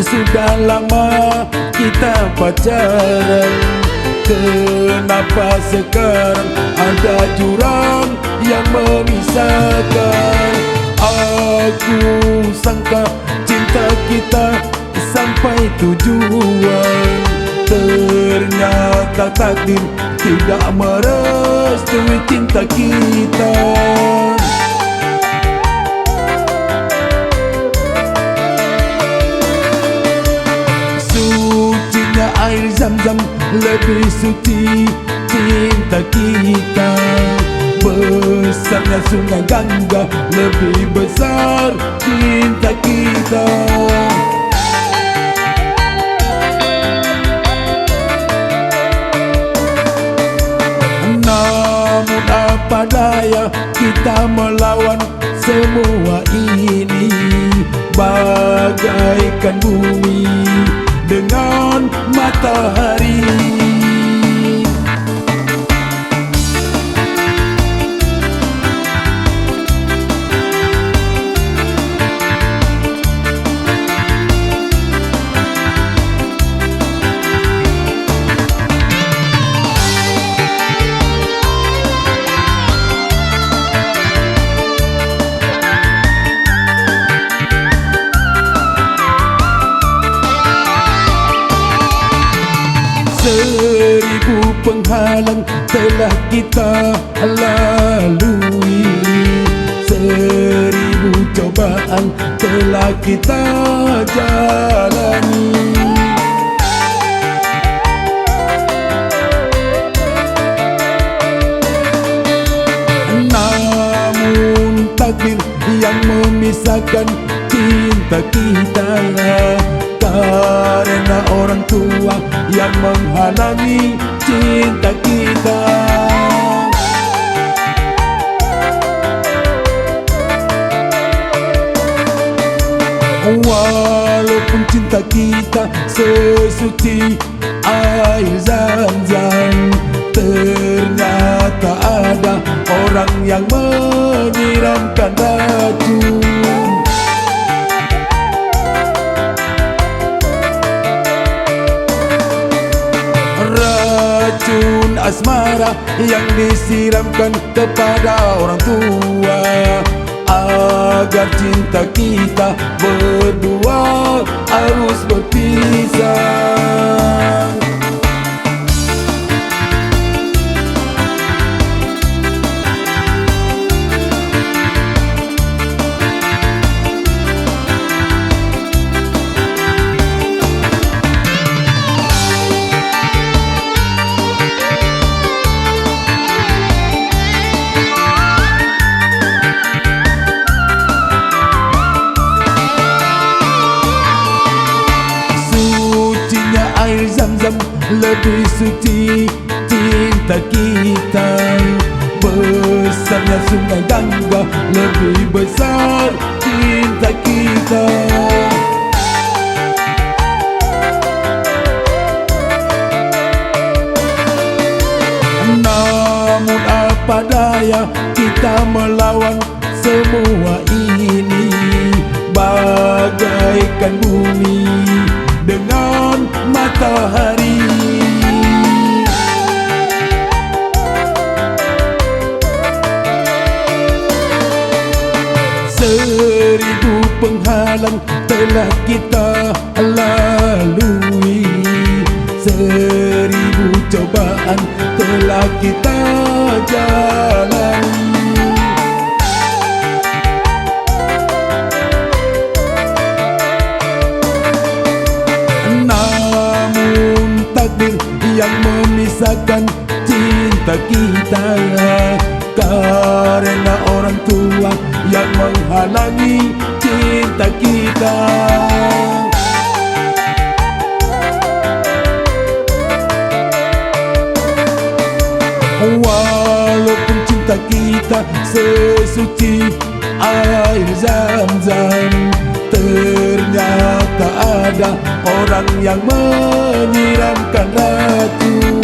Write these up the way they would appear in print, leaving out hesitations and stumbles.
Sudah lama kita pacaran, kenapa sekarang ada jurang yang memisahkan? Aku sangka cinta kita sampai tujuan, ternyata takdir tidak merestui cinta kita. Sucinya air Zam-Zam, lebih suci cinta kita. Besarnya sungai Gangga, lebih besar cinta kita. Namun apa daya, kita melawan semua ini, bagaikan bumi dengan matahari. Seribu penghalang telah kita lalui, seribu cobaan telah kita jalani. Namun takdir yang memisahkan cinta kita, karena orang tua yang menghalangi cinta kita. Walaupun cinta kita sesuci air Zam-Zam, ternyata ada orang yang menyiramkan racun. Racun asmara yang disiramkan kepada orang tua, agar cinta kita berdua harus berpisah. Air Zam-Zam, lebih suci cinta kita. Besarnya sungai Gangga, lebih besar cinta kita. Namun apa daya, kita melawan semua ini, bagaikan bumi dengan matahari. Seribu penghalang telah kita lalui, seribu cobaan telah kita jalani. Yang memisahkan cinta kita, karena orang tua yang menghalangi cinta kita. Walaupun cinta kita sesuci air Zam-Zam, ternyata ada orang yang menyiramkan racun.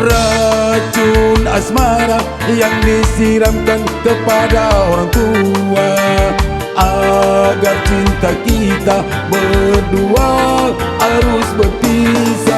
Racun racun asmara yang disiramkan kepada orang tua, agar cinta kita berdua harus berpisah.